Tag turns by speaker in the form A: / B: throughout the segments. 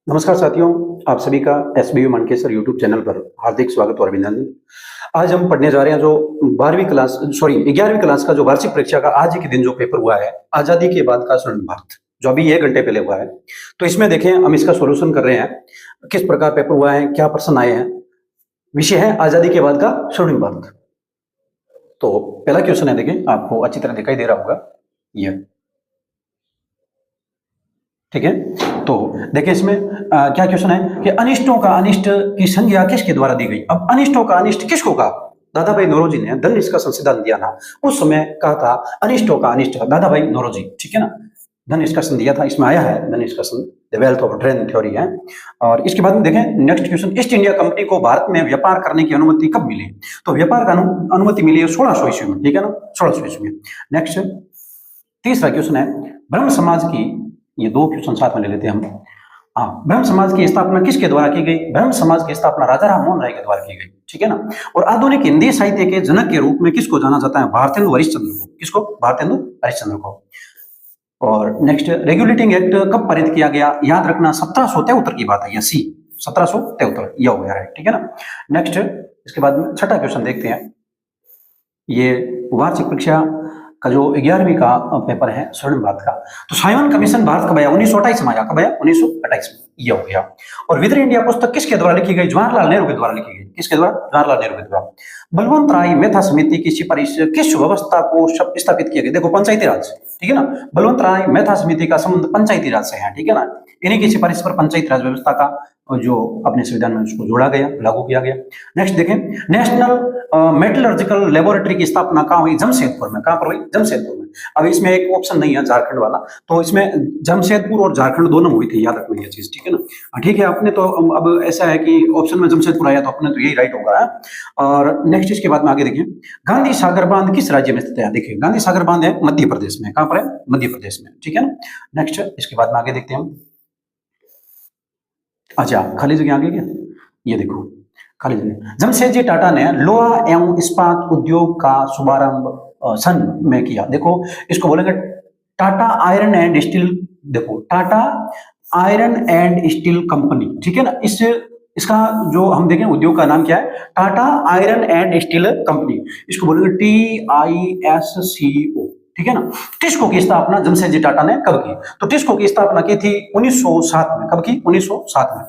A: नमस्कार साथियों, आप सभी का एसबीयू मनकेसर यूट्यूब चैनल पर हार्दिक स्वागत और अभिनंदन। आज हम पढ़ने जा रहे हैं जो 11वीं क्लास का जो वार्षिक परीक्षा का आज ही के दिन जो पेपर हुआ है, आजादी के बाद का स्वर्ण भारत, जो अभी 1 घंटे पहले हुआ है। तो इसमें देखें, हम इसका सॉल्यूशन कर रहे हैं, किस प्रकार पेपर हुआ है, क्या प्रश्न आए हैं। विषय है आजादी के बाद का स्वर्णिम भारत। तो पहला क्वेश्चन है, देखें आपको अच्छी तरह दिखाई दे रहा होगा ये, ठीक है। तो देखिए इसमें क्या क्वेश्चन है कि अनिष्टों का अनिष्ट की संज्ञा किसके द्वारा दी गई। अब अनिष्टों का अनिष्ट किसको कहा? दादा भाई नौरोजी ने धन इसका संविधान दिया ना, उस समय कहा था अनिष्टों का अनिष्ट दादा भाई नौरोजी, ठीक है ना। धन निष्कर्षण दिया था, इसमें आया है धन निष्कर्षण, the wealth of train theory है। और इसके बाद में देखें next question, east India company को भारत में व्यापार करने की अनुमति कब मिली? तो व्यापार का अनुमति मिली है 1600 ईस्वी में, ठीक है ना, 1600 ईस्वी में। नेक्स्ट तीसरा क्वेश्चन है, ब्रह्म समाज की, ये दो क्वेश्चन साथ में ले लेते हैं हम। ब्रह्म समाज की स्थापना किसके द्वारा की गई? ब्रह्म समाज की स्थापना राजा राम मोहन राय के द्वारा की गई, ठीक है ना। और आधुनिक हिंदी साहित्य के जनक के रूप में किसको जाना जाता है? भारतेंदु हरिश्चंद्र को। किसको? भारतेंदु हरिश्चंद्र को। और नेक्स्ट, रेगुलेटिंग एक्ट कब पारित किया गया? याद रखना 1773 की बात है, या सी 1773 यह हो गया है, ठीक है ना। नेक्स्ट इसके बाद में छठा क्वेश्चन देखते हैं, ये वार्षिक परीक्षा का जो 11वीं का पेपर है स्वर्णिम भारत का। तो साइमन कमीशन भारत कब आया? 1928 में आया। कब आया? 1928 में, यह हो गया। और विदर इंडिया पुस्तक किसके द्वारा लिखी गई? जवाहरलाल नेहरू के द्वारा लिखी गई। किसके द्वारा? जवाहरलाल नेहरू के द्वारा। बलवंत राय मेहता समिति की सिफारिश किस व्यवस्था को स्थापित किया गया? देखो पंचायती राज, ठीक है ना। बलवंत राय मेहता समिति का संबंध पंचायती राज से है, ठीक है ना। इन्हीं की सिफारिश पर पंचायती राज व्यवस्था का जो अपने संविधान में उसको जोड़ा गया, लागू किया गया। नेक्स्ट देखें, नेशनल मेटलर्जिकल लेबोरेटरी की स्थापना कहाँ हुई? जमशेदपुर में। कहाँ पर हुई? जमशेदपुर में। अब इसमें एक ऑप्शन नहीं है झारखंड वाला, तो इसमें जमशेदपुर और झारखंड दोनों हुई थी, याद रखना ये चीज, ठीक है ना। ठीक है, अपने तो अब ऐसा है कि ऑप्शन में जमशेदपुर आया तो अपने तो यही राइट होगा। और नेक्स्ट इसके बाद में आगे देखिए, गांधी सागर बांध किस राज्य में स्थित है? देखिए गांधी सागर बांध है मध्य प्रदेश में। कहाँ पर है? मध्य प्रदेश में, ठीक है ना। नेक्स्ट इसके बाद में आगे देखते हैं हम, अच्छा खाली जगह आगे क्या, ये देखो खाली जगह। जमशेदजी टाटा ने लोहा एवं इस्पात उद्योग का शुभारंभ सन में किया। देखो इसको बोलेंगे टाटा आयरन एंड स्टील। देखो Tata iron and steel company, ठीक है ना। इसका जो हम देखें उद्योग का नाम क्या है? Tata iron and steel company. इसको बोलेंगे TISCO, ठीक है ना। टिस्को की स्थापना जमशेदजी टाटा ने कब की? तो टिस्को की स्थापना की थी 1907 में। कब की? 1907 में,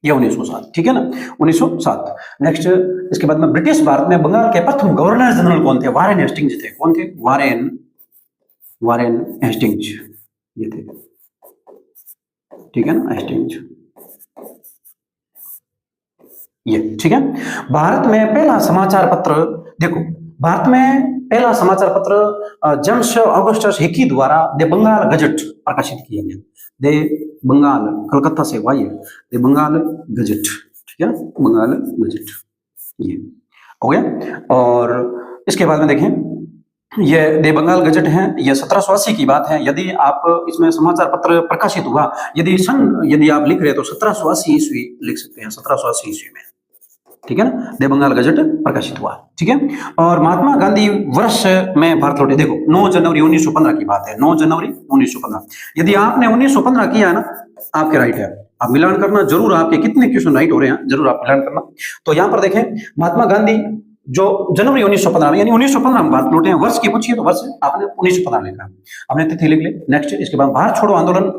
A: ये 1907, ठीक है ना, 1907। नेक्स्ट इसके बाद में, ब्रिटिश भारत में बंगाल के प्रथम गवर्नर जनरल कौन थे? वारेन हेस्टिंग्स थे। कौन थे? वारेन हेस्टिंग्स, ये थे, ठीक है ना, हेस्टिंग्स, ये, ठीक है। भारत में पहला समाचार पत्र, देखो भारत में पहला समाचार पत्र जेम्स ऑगस्टस हिकी द्वारा द बंगाल गजट प्रकाशित किया गया। द बंगाल, कलकत्ता से हुआ ये, द बंगाल गजट, ठीक है, बंगाल गजट, ये हो गया। और इसके बाद में देखें, ये द बंगाल गजट है, ये 1780 की बात है। यदि आप इसमें समाचार पत्र प्रकाशित हुआ, यदि आप लिख रहे तो 1780 ईस्वी लिख सकते हैं, 1780 ईस्वी में, ठीक है ना, द बंगाल गजट प्रकाशित हुआ, ठीक है। और महात्मा गांधी वर्ष में भारत लौटे, देखो 9 जनवरी 1915 की बात है, 9 जनवरी 1915। यदि आपने 1915 किया है ना, आपके राइट है। आप मिलान करना जरूर, आपके कितने क्वेश्चन राइट हो रहे हैं जरूर आप मिलान करना। तो यहाँ पर देखें, महात्मा गांधी जो जनवरी 1915 में, यानी 1915 में भारत लौटे हैं। वर्ष की पूछिए तो वर्ष आपने 1915 लिखा, आपने तिथि लिख ली। नेक्स्ट इसके बाद, भारत छोड़ो आंदोलन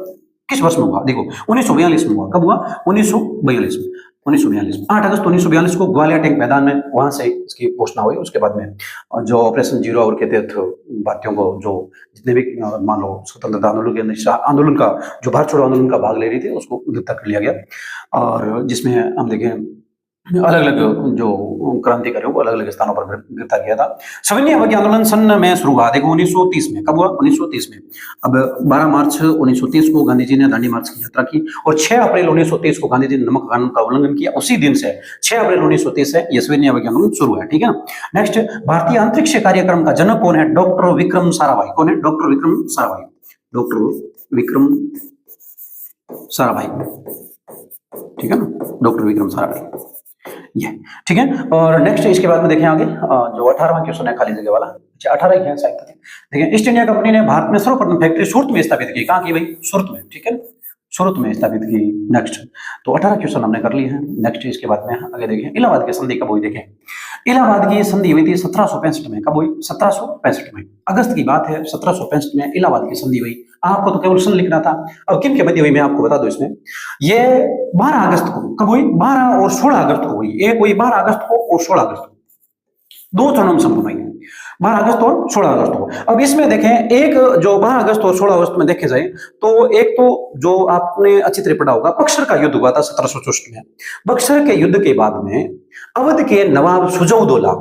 A: किस वर्ष में हुआ? देखो 1942 में हुआ। कब हुआ? 1942 में, 1942 में 8 अगस्त 1942 को ग्वालियर टैंक मैदान में, वहां से इसकी घोषणा हुई। उसके बाद में जो ऑपरेशन जीरो आवर के तहत भारतीयों को, जो जितने भी मान लो स्वतंत्रता आंदोलन का, जो भारत छोड़ो आंदोलन का भाग ले रही थी, उसको गिरफ्तार कर लिया गया। और जिसमें हम देखें अलग अलग जो क्रांतिकारियों को अलग अलग स्थानों पर गिरफ्तार किया था। सविनय अवज्ञा आंदोलन सन में शुरू हुआ, देखो 1930 में। कब हुआ? 1930 में। अब 12 मार्च 1930 को गांधी जी ने दांडी मार्च की यात्रा की, और 6 अप्रैल 1930 को गांधी जी ने नमक कानून का उल्लंघन किया। उसी दिन से 6 अप्रैल 1930 से यह सविनय अवज्ञा आंदोलन शुरू है, ठीक है ना। नेक्स्ट, भारतीय अंतरिक्ष कार्यक्रम का जनक कौन है? डॉक्टर विक्रम साराभाई। कौन है? डॉक्टर विक्रम साराभाई, डॉक्टर विक्रम साराभाई, ठीक है ना, डॉक्टर विक्रम साराभाई, ये, ठीक है। और नेक्स्ट इसके बाद में देखें आगे, जो 18वां क्वेश्चन है खाली जगह वाला, 18 ही है शायद। देखिए, ईस्ट इंडिया कंपनी ने भारत में सर्वप्रथम फैक्ट्री सूरत में स्थापित की। कहाँ की भाई? सूरत में, ठीक है। सूरत में स्थापित की। नेक्स्ट, तो 18 क्वेश्चन हमने कर लिए हैं। नेक्स्ट इसके बाद में आगे देखें, इलाहाबाद की संधि कब हुई। देखें, इलाहाबाद की संधि हुई थी 1765 में। कब हुई? 1765 में। अगस्त की बात है, 1765 में इलाहाबाद की संधि हुई। आपको तो केवल सन लिखना था। अब किन के मध्य हुई मैं आपको बता दूं। इसमें ये 12 अगस्त को। कब हुई? 12 और 16 अगस्त को हुई। एक हुई 12 अगस्त को और 16 अगस्त को, 2 चरणों में संपन्न हुई, 12 अगस्त और 16 अगस्त को। अब इसमें देखें, एक जो 12 अगस्त और 16 अगस्त में देखे जाए तो एक तो जो आपने अच्छी तरह पढ़ा होगा, बक्सर का युद्ध हुआ था 1764 में। बक्सर के युद्ध के बाद में अवध के नवाब सुजाउद्दौला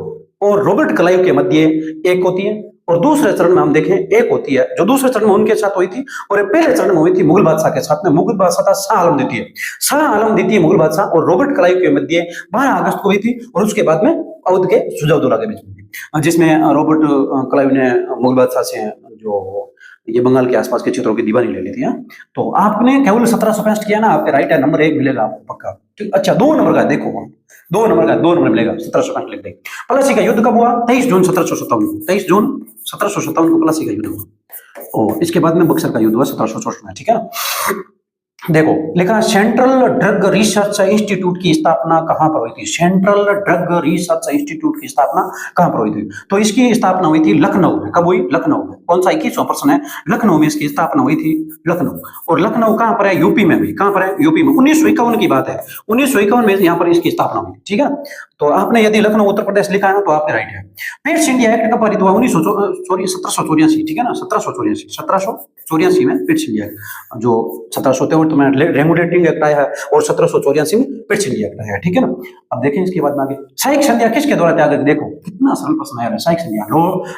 A: और रॉबर्ट क्लाइव के मध्य एक होती है, और दूसरे चरण में हम देखें एक होती है जो दूसरे चरण में उनके साथ हुई थी, और पहले चरण में हुई थी मुगल बादशाह के साथ में। मुगल बादशाह था शाह आलम द्वितीय। शाह आलम द्वितीय मुगल बादशाह और रॉबर्ट क्लाइव के मध्य 12 अगस्त को हुई थी, और उसके बाद में अवध के सुजाउद्दौला के बीच में थी, जिसमें रॉबर्ट क्लाइव ने मुगल बादशाह से जो ये बंगाल के आसपास के क्षेत्रों की दीवानी ले ली थी। तो आपने केवल 1765 किया ना, आपके राइट है, नंबर 1 मिलेगा आपको पक्का। ठीक, अच्छा 2 नंबर का देखो, 2 नंबर का 2 नंबर मिलेगा। 1765 लिख देंगे। प्लासी का युद्ध कब हुआ? 23 जून 1757 को। 23 जून 1757 को प्लासी का युद्ध हुआ, और इसके बाद में बक्सर का युद्ध हुआ 1764 में। ठीक है, देखो लिखा, सेंट्रल ड्रग रिसर्च इंस्टीट्यूट की स्थापना कहां पर हुई थी? सेंट्रल ड्रग रिसर्च इंस्टीट्यूट की स्थापना कहां पर हुई थी? तो इसकी स्थापना हुई थी लखनऊ में। कब हुई? लखनऊ में। कौन सा 21वां प्रश्न है? लखनऊ में इसकी स्थापना हुई थी, लखनऊ। और लखनऊ कहां पर है? यूपी में हुई। कहां पर है? यूपी में। 1951 की बात है, 1951 में यहाँ पर इसकी स्थापना हुई। ठीक है, तो आपने यदि लखनऊ उत्तर प्रदेश लिखा है ना, तो आपके राइट है। पेट्स इंडिया एक्ट कब पारित हुआ? 1784। ठीक है ना, 1784 में पेट्स इंडिया एक्ट, जो 1773 में रेगुलेटिंग एक्ट आया है, और 1784 में पेट्स इंडिया एक्ट आया है। ठीक है ना, अब देखें इसके बाद में आगे, साइक संध्या किसके द्वारा त्याग गई? देखो कितना सरल प्रश्न है। साइक संध्या,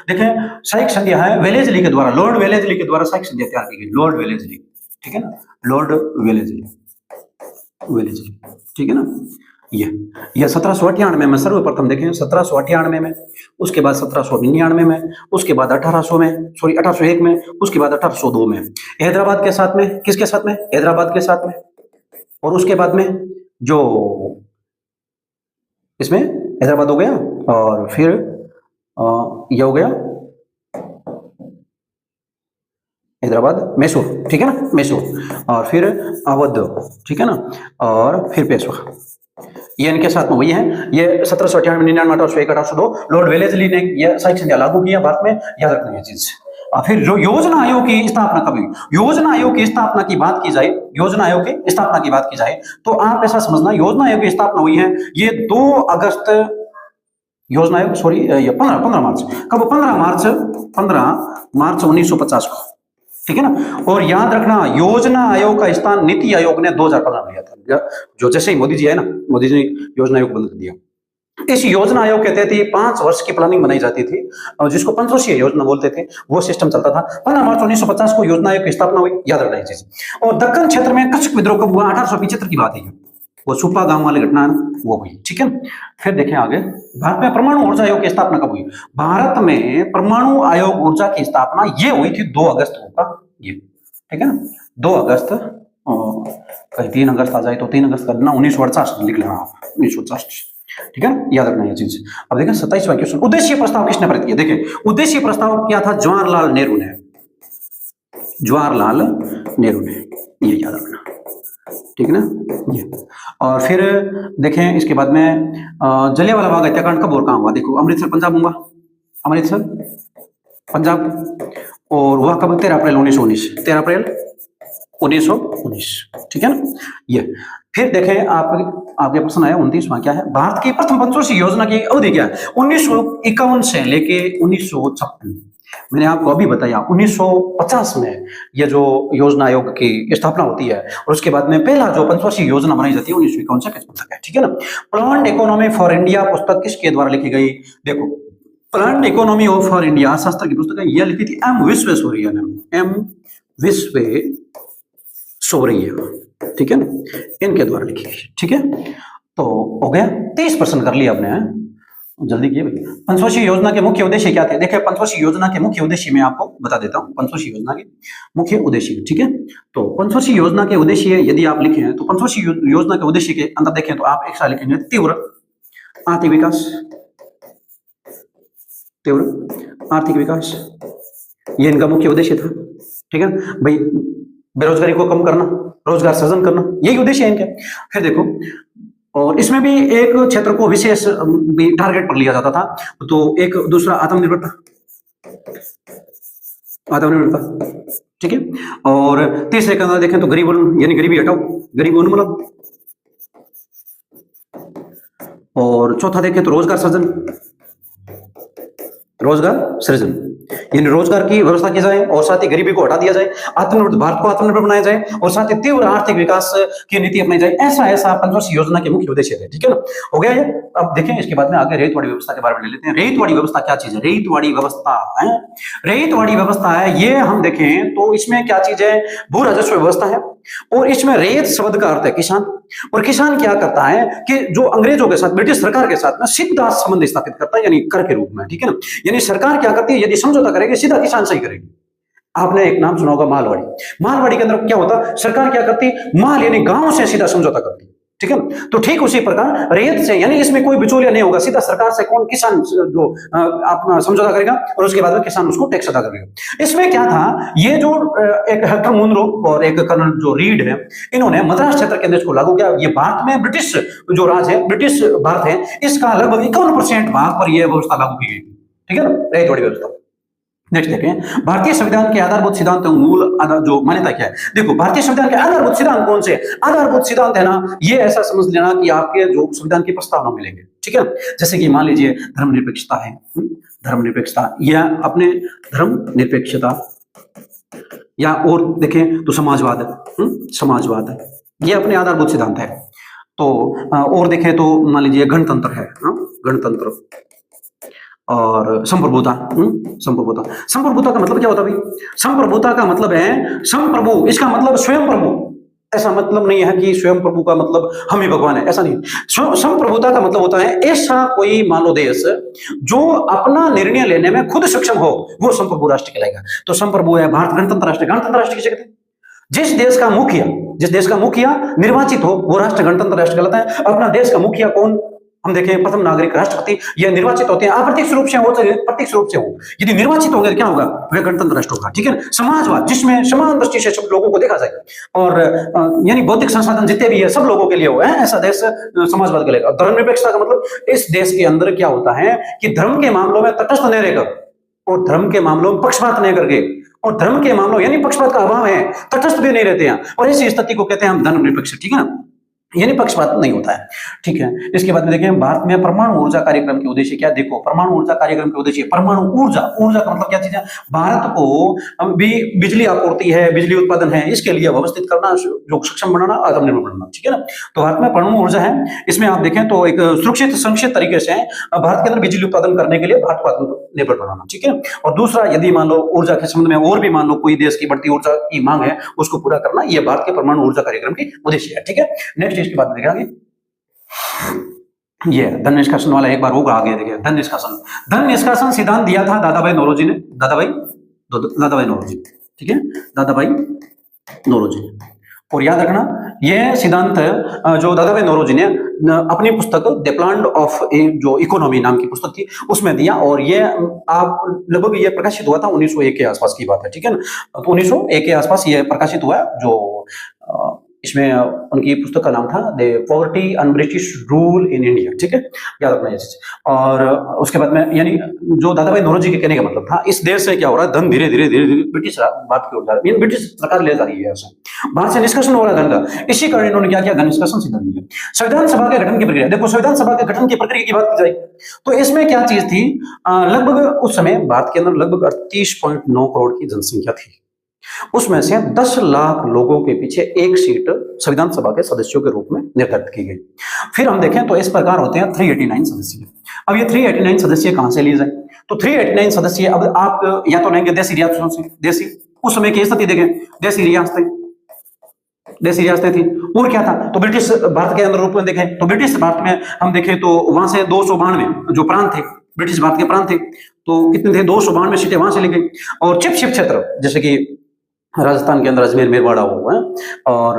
A: देखें साइक संध्या है वेलेस्ली के द्वारा, लॉर्ड वेलेस्ली के द्वारा साइक संध्या तैयार की गई। लॉर्ड वेलेस्ली, ठीक है ना, लॉर्ड वेलेस्ली, ठीक है ना। ये 1798 में सर्वप्रथम देखें, 1798 में, उसके बाद 1799 में, उसके बाद 1800 में, सॉरी 1801 में, उसके बाद 1802 में। हैदराबाद के साथ में, किसके साथ में? हैदराबाद के साथ में। और उसके बाद में जो इसमें हैदराबाद हो गया, और फिर ये हो गया हैदराबाद, मैसूर, ठीक है ना, मैसूर, और फिर अवध, ठीक है ना, और फिर पेशवा। ये इनके साथ में हुई है। ये 1798, 99, 1801, 1802 लॉर्ड वेलेस्ली ने यह साइक संध्या लागू किया भारत में, याद रखना है चीज। फिर जो योजना आयोग की स्थापना कब हुई? योजना आयोग की स्थापना की बात की जाए, योजना आयोग की स्थापना की बात की जाए, तो आप ऐसा समझना, योजना आयोग की स्थापना हुई है ये 2 अगस्त, योजना आयोग, सॉरी ये 15 मार्च। कब? 15 मार्च 1950 को। ठीक है ना, और याद रखना योजना आयोग का स्थान नीति आयोग ने 2015 में लिया था। जो जैसे ही मोदी जी है ना, मोदी जी ने योजना आयोग बंद कर दिया। इस योजना आयोग के तहत 5 वर्ष की प्लानिंग बनाई जाती थी, और जिसको पंचवर्षीय योजना बोलते थे, वो सिस्टम चलता था। 15 मार्च 1950 को योजना आयोग की स्थापना हुई, याद रखना ये चीज। और दक्कन क्षेत्र में कच्छक विद्रोह कब हुआ? 1875 की बात है, वो सुप्पा गांव वाली घटना है ना, वो हुई। ठीक है, फिर देखें आगे, भारत में परमाणु ऊर्जा आयोग की स्थापना कब हुई? भारत में परमाणु आयोग ऊर्जा की स्थापना ये हुई थी 2 अगस्त को। ये ठीक है ना, 2 अगस्त, कहीं 3 अगस्त आ जाए तो 3 अगस्त करना, 1948 लिख लेना आप, 1950। ठीक है, याद रखना ये चीज। अब देखें 27वां क्वेश्चन, उद्देश्य प्रस्ताव किसने पारित किया? देखें उद्देश्य प्रस्ताव क्या था? जवाहरलाल नेहरू ने, जवाहरलाल नेहरू ने, ये याद रखना, ठीक है ना। ये और फिर देखें इसके बाद में जलियांवाला बाग हत्याकांड कब और कहां हुआ? देखो अमृतसर पंजाब हुआ, अमृतसर पंजाब, और हुआ कब? 13 अप्रैल 1919, 13 अप्रैल 1919, ठीक है ना। ये फिर देखें आपके प्रश्न आया 29वां क्या है? भारत की प्रथम पंचवर्षीय योजना की अवधि क्या है? 1951 से लेके 1956। मैंने आपको अभी बताया 1950 में ये जो योजना आयोग की स्थापना होती है, और उसके बाद में पहला जो पंचवर्षीय योजना बनाई जाती है 1951 से 55 तक है, ठीक है ना। प्लान्ड इकोनॉमी फॉर इंडिया पुस्तक किसके द्वारा लिखी गई? देखो प्लान्ड इकोनॉमी फॉर इंडिया अर्थशास्त्र की पुस्तक है, यह लिखी थी एम विश्वेश्वरैया ने, एम विश्वेश्वरैया, ठीक है ना, इनके द्वारा लिखी गई। ठीक है, तो हो गया 23% कर लिया आपने, जल्दी किए भाई। पंचवर्षीय योजना के मुख्य उद्देश्य क्या थे? देखिए पंचवर्षीय योजना के मुख्य उद्देश्य मैं आपको बता देता हूं, पंचवर्षीय योजना के मुख्य उद्देश्य, ठीक है। तो पंचवर्षीय योजना के उद्देश्य यदि आप लिखे हैं, तो पंचवर्षीय योजना के उद्देश्य के अंदर देखें तो आप एक साल लिखेंगे तीव्र आर्थिक विकास, तीव्र आर्थिक विकास, ये इनका मुख्य उद्देश्य था, ठीक है भाई। बेरोजगारी को कम करना, रोजगार सृजन करना, यही उद्देश्य है इनके। फिर देखो, और इसमें भी एक क्षेत्र को विशेष भी टारगेट पर लिया जाता था। तो एक दूसरा आत्मनिर्भरता, आत्मनिर्भरता, ठीक है। और तीसरे का देखें तो गरीब यानी गरीबी हटाओ, गरीब उन्मूलन। और चौथा देखें तो रोजगार सृजन, रोजगार सृजन यानी रोजगार की व्यवस्था की जाए और साथ ही गरीबी को हटा दिया जाए, आत्मनिर्भर भारत को आत्मनिर्भर बनाया जाए और साथ ही तीव्र आर्थिक विकास की नीति अपनाई जाए। ऐसा पंचवर्षीय योजना के मुख्य उद्देश्य थे, ठीक है ना। हो गया ये। अब देखें इसके बाद में आगे रैयतवाड़ी व्यवस्था के बारे में ले लेते हैं। रैयतवाड़ी व्यवस्था क्या चीज है? रैयतवाड़ी व्यवस्था है, रैयतवाड़ी व्यवस्था है, ये हम देखें तो इसमें क्या चीज है? भू राजस्व व्यवस्था है। और इसमें रैयत शब्द का अर्थ है किसान। और किसान क्या करता है कि जो अंग्रेजों के साथ, ब्रिटिश सरकार के साथ ना सीधा संबंध स्थापित करता है, यानी कर के रूप में, ठीक है ना। यानी सरकार क्या करती है, यदि समझौता करेगी सीधा किसान से ही करेगी। आपने एक नाम सुना होगा मालवाड़ी। मालवाड़ी के अंदर क्या होता, सरकार क्या करती, माल यानी गांव से सीधा समझौता करती, ठीक है ना। तो ठीक उसी प्रकार रैयत से, यानी इसमें कोई बिचौलिया नहीं होगा, सीधा सरकार से कौन, किसान जो अपना समझौता करेगा और उसके बाद में किसान उसको टैक्स अदा करेगा। इसमें क्या था, ये जो एक हेक्टर मुनरो और एक कर्नल जो रीड है, इन्होंने मद्रास क्षेत्र के अंदर को लागू किया। ये भारत में ब्रिटिश जो राज है, ब्रिटिश भारत है, इसका लगभग 51% भाग पर यह व्यवस्था लागू की गई, ठीक है ना, रैयतवाड़ी व्यवस्था। नेक्स्ट देखें, भारतीय संविधान के आधारभूत सिद्धांत मूल जो मान्यता क्या है। देखो, भारतीय संविधान के आधारभूत सिद्धांत कौन से? आधारभूत सिद्धांत है ना, ये ऐसा समझ लेना कि आपके जो संविधान की प्रस्तावना मिलेंगे, ठीक है। जैसे कि मान लीजिए धर्मनिरपेक्षता है, धर्मनिरपेक्षता या अपने धर्मनिरपेक्षता, या और देखें तो समाजवाद, समाजवाद, ये अपने आधारभूत सिद्धांत है। तो और देखें तो मान लीजिए गणतंत्र है, गणतंत्र और संप्रभुता। संप्रभुता, संप्रभुता का मतलब क्या होता है भाई? संप्रभुता का मतलब है संप्रभु, इसका मतलब स्वयं प्रभु। ऐसा मतलब नहीं है कि स्वयं प्रभु का मतलब हम ही भगवान है, ऐसा नहीं। संप्रभुता का मतलब होता है ऐसा कोई मान लो देश जो अपना निर्णय लेने में खुद सक्षम हो, वो संप्रभु राष्ट्र कहलाएगा। तो संप्रभु है भारत गणतंत्र राष्ट्र। गणतंत्र राष्ट्र किसे कहते हैं? जिस देश का मुखिया निर्वाचित हो वो राष्ट्र गणतंत्र राष्ट्र कहलाता है। अपना देश का मुखिया कौन? हम देखें प्रथम नागरिक, राष्ट्रपति, ये निर्वाचित होते हैं, अप्रत्यक्ष रूप से हो चाहे प्रत्यक्ष रूप से हो। यदि निर्वाचित होंगे तो क्या होगा? वह गणतंत्र राष्ट्र होगा, ठीक है। समाजवाद, जिसमें समान दृष्टि से सब लोगों को देखा जाए और यानी बौद्धिक संसाधन जितने भी है सब लोगों के लिए हो, ऐसा देश समाजवाद कहलाएगा। धर्मनिरपेक्षता का मतलब इस देश के अंदर क्या होता है कि धर्म के मामलों में तटस्थ नहीं रहकर और धर्म के मामलों में पक्षपात नहीं करके, और धर्म के मामलों यानी पक्षपात का अभाव है, तटस्थ भी नहीं रहते हैं, और ऐसी स्थिति को कहते हैं हम धर्मनिरपेक्ष, ठीक है ना, यानी पक्षपात नहीं होता है, ठीक है। इसके बाद में देखें भारत में परमाणु ऊर्जा कार्यक्रम के उद्देश्य क्या? देखो, परमाणु ऊर्जा कार्यक्रम के उद्देश्य, परमाणु ऊर्जा, ऊर्जा का मतलब क्या चीज है? भारत को भी बिजली आपूर्ति है, बिजली उत्पादन है, इसके लिए व्यवस्थित करना, जो सक्षम बनाना, आत्मनिर्भर बनाना, ठीक है ना। तो भारत में परमाणु ऊर्जा है। इसमें आप देखें तो एक सुरक्षित संक्षिप्त तरीके से भारत के अंदर बिजली उत्पादन करने के लिए भारत को आत्मनिर्भर बनाना, ठीक है। और दूसरा, यदि मान लो ऊर्जा के संबंध में और भी मान लो कोई देश की बढ़ती ऊर्जा की मांग है, उसको पूरा करना, यह भारत के परमाणु ऊर्जा कार्यक्रम की उद्देश्य है, ठीक है। नेक्स्ट इसके बाद देखेंगे ये धन निष्कासन वाला एक बार होगा आगे। देखिए धन निष्कासन, धन निष्कासन सिद्धांत दिया था दादाभाई नौरोजी ने, दादाभाई नौरोजी, ठीक है, दादाभाई नौरोजी ने। और याद रखना यह सिद्धांत जो दादाभाई नौरोजी ने अपनी पुस्तक द प्लान ऑफ जो इकोनॉमी नाम की पुस्तक थी उसमें दिया, और ये आप लगभग ये प्रकाशित हुआ था 1901 के आसपास की बात है, ठीक है ना। तो 1901 के आसपास ये प्रकाशित हुआ, जो इसमें उनकी पुस्तक का नाम था the poverty and British rule in India, ठीक है, याद रखना ये चीज। और उसके बाद में यानी जो दादाभाई नौरोजी के कहने का मतलब था, इस देश से क्या हो रहा है, धन धीरे धीरे ब्रिटिश बात की ओर जा रहा है, ब्रिटिश सरकार ले जा रही है, बाहर से निष्कासन हो रहा है धन का। इसी कारण इन्होंने क्या किया, धन निष्कासन सिद्धांत दिया। संविधान सभा के गठन की प्रक्रिया, देखो संविधान सभा के गठन की प्रक्रिया की बात की जाए तो इसमें क्या चीज थी, लगभग उस समय भारत के अंदर लगभग 38.9 करोड़ की जनसंख्या थी। उसमें से 10 लाख लोगों के पीछे एक सीट संविधान सभा के सदस्यों के रूप में निर्धारित की गई। फिर हम देखें तो इस प्रकार होते हैं 389 सदस्य। अब ये 389 सदस्य कहां से लिए जाए, तो 389 सदस्य अब आप या तो लेंगे देसी रियासतों से, देसी, उस समय की स्थिति देखें, देसी रियासतें थी। और क्या था, तो ब्रिटिश भारत के अंदर रूप में देखें तो ब्रिटिश भारत में हम देखें तो वहां से 292 जो प्रांत थे, ब्रिटिश भारत के प्रांत थे, तो कितने थे, 292 सीटें वहां से ली गई। और चिप क्षेत्र जैसे कि राजस्थान के अंदर अजमेर मेरवाड़ा हो, और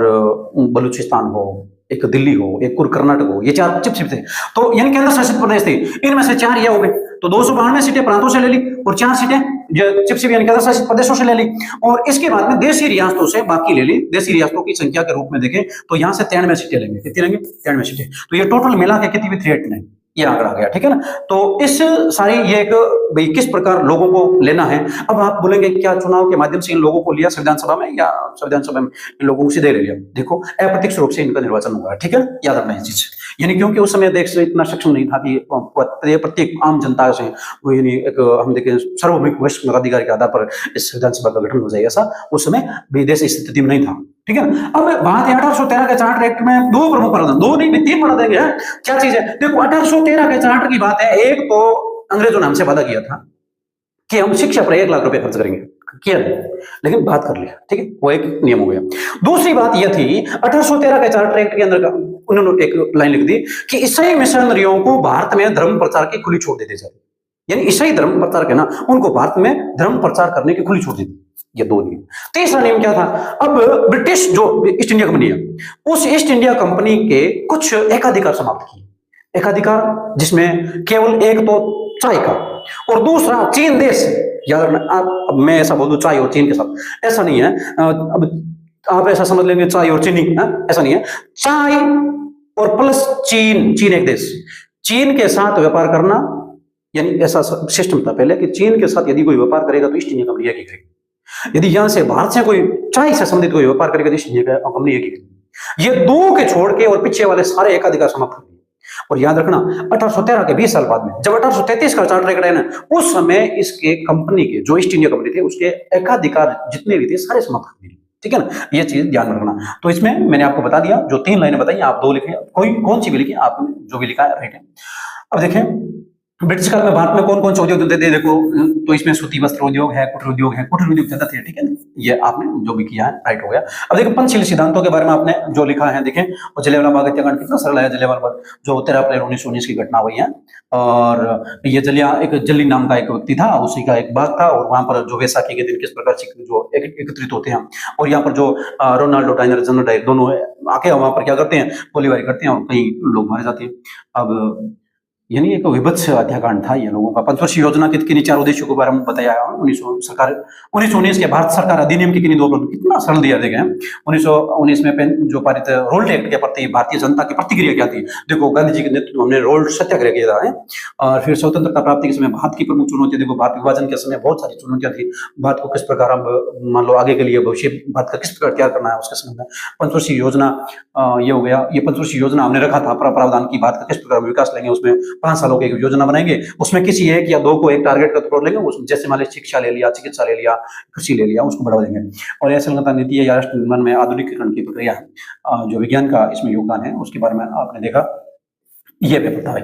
A: बलूचिस्तान हो, एक दिल्ली हो, एक कर्नाटक हो, ये 4 चिप थे। तो यानी केंद्र शासित प्रदेश थे, इनमें से 4 ये हो गए। तो तो 292 सीटें प्रांतों से ले ली और 4 सीटें जो चिपचिप यानी केंद्र शासित प्रदेशों से ले ली, और इसके बाद में देशी रियासतों से बाकी ले ली। देशी रियासतों की संख्या के रूप में देखें तो यहाँ से 93 सीटें लेंगे। कितनी लेंगे? 93 सीटें। तो ये टोटल मिला के कितनी भी 389 ये आंकड़ा आ गया, ठीक है ना। तो इस सारी ये एक भाई किस प्रकार लोगों को लेना है। अब आप बोलेंगे क्या चुनाव के माध्यम से इन लोगों को लिया संविधान सभा में, या संविधान सभा में इन लोगों को सीधे ले लिया? देखो अप्रत्यक्ष रूप से इनका निर्वाचन हुआ, ठीक है, याद रखना ये चीज। यानी क्योंकि उस समय देश इतना सक्षम नहीं था कि प्रत्येक आम जनता से वो यानी एक हम देखें सार्वभौमिक वरिष्ठ मताधिकार के आधार पर इस संविधान सभा का गठन हो जाए, ऐसा उस समय विदेश स्थिति में नहीं था, ठीक है। अब बात है 1813 के चार्टर एक्ट में दो प्रमुख प्रावधान, दो नहीं 3 बढ़ा देंगे। क्या चीज है? देखो 1813 के चार्टर की बात है, एक तो अंग्रेजों ने हमसे वादा किया था कि हम शिक्षा पर 1 लाख रुपए खर्च करेंगे, किया नहीं, लेकिन बात कर लिया, ठीक है, वो एक नियम हो गया। दूसरी बात यह थी 1813 के चार्टर एक्ट के अंदर का उन्होंने एक लाइन लिख दी कि ईसाई मिशनरियों को भारत में धर्म प्रचार की खुली छूट दे दी जाए। यानी ईसाई धर्म प्रचार के ना उनको भारत में धर्म प्रचार करने की खुली छूट दी। ये 2 नियम। तीसरा नियम क्या था? अब ब्रिटिश जो ईस्ट इंडिया कंपनी है, उस ईस्ट इंडिया कंपनी के कुछ एकाधिकार समाप्त किए। एकाधिकार जिसमें केवल एक तो चाय का और दूसरा चीन देश। याद रखना, अब मैं ऐसा बोल दूं चाय और चीन के साथ, ऐसा नहीं है। अब आप ऐसा समझ लेंगे चाय और चीनी, ऐसा नहीं है। चाय और प्लस चीन एक देश, चीन के साथ व्यापार करना, यानी ऐसा सिस्टम था पहले कि चीन के साथ यदि कोई व्यापार करेगा तो ईस्ट इंडिया कंपनी एक ही करेगी। यदि यहां से भारत से कोई चाय से संबंधित कोई व्यापार करेगा तो ईस्ट इंडिया कंपनी एक ही करेगी। ये 2 के छोड़ के और पीछे वाले सारे एकाधिकार समाप्त कर दिए। और याद रखना 1813 के 20 साल बाद में जब 1833 का चार्टर एक्ट आया ना, उस समय इसके कंपनी के जो ईस्ट इंडिया कंपनी थे उसके एकाधिकार जितने भी थे सारे समाप्त कर दिए, ठीक है ना। ये चीज ध्यान रखना। तो इसमें मैंने आपको बता दिया, जो 3 लाइनें बताई आप 2 लिखें, कोई कौन सी भी लिखिए, आपने जो भी लिखा है राइट है। अब देखें ब्रिटिश काल में भारत में कौन कौन से उद्योग धंधे थे, देखो तो इसमें सूती वस्त्र उद्योग है, कुटीर उद्योग है, कुटीर उद्योग ज्यादा थे, ठीक है ना। ये आपने जो भी किया है राइट हो गया। अब देखो पंचशील सिद्धांतों के बारे में आपने जो लिखा है, देखें और जलियांवाला बाग हत्याकांड कितना सरल है। जलियांवाला बाग जो 13 अप्रैल 1919 की घटना हुई है, और ये एक जल्ली नाम का एक व्यक्ति था, उसी का एक बाग था, और वहां पर जो वैसाखी के दिन किस प्रकार जो एकत्रित होते हैं, और यहाँ पर जो रोनाल्डो डायनर जनरल डायर दोनों आके वहां पर क्या करते हैं, गोलीबारी करते हैं और कई लोग मारे जाते हैं। अब यानी एक विभत्स हत्याकांड था ये लोगों का। पंचवर्षीय योजना के किन्हीं 4 उद्देश्यों के बारे में बताया है। 1919 के भारत सरकार अधिनियम के किन्हीं 2 कितना सरल दिया गया है। 1919 में जो पारित रोल्ट एक्ट के प्रति भारतीय जनता की प्रतिक्रिया क्या थी? देखो गांधी जी के नेतृत्व में हमने रोल्ट सत्याग्रह किया है, और फिर स्वतंत्रता प्राप्ति के समय भारत की प्रमुख चुनौती, देखो भारत विभाजन के समय बहुत सारी चुनौतियां थी। भारत को किस प्रकार अब मान लो आगे के लिए भविष्य भारत का किस प्रकार तैयार करना है उसके समय में पंचवर्षीय योजना ये हो गया। ये पंचवर्षीय योजना हमने रखा था प्रावधान की, भारत का किस प्रकार विकास लेंगे, उसमें 5 सालों की एक योजना बनाएंगे, उसमें किसी 1 या 2 को एक टारगेट का तौर लेंगे, उसमें जैसे मान लीजिए शिक्षा ले लिया, चिकित्सा ले लिया, कृषि ले लिया, उसको बढ़ावा देंगे। और ऐसे संगठन नीति या राष्ट्र निर्माण में आधुनिकीकरण की प्रक्रिया जो विज्ञान का इसमें योगदान है उसके बारे में आपने देखा, ये पेपर था भाई।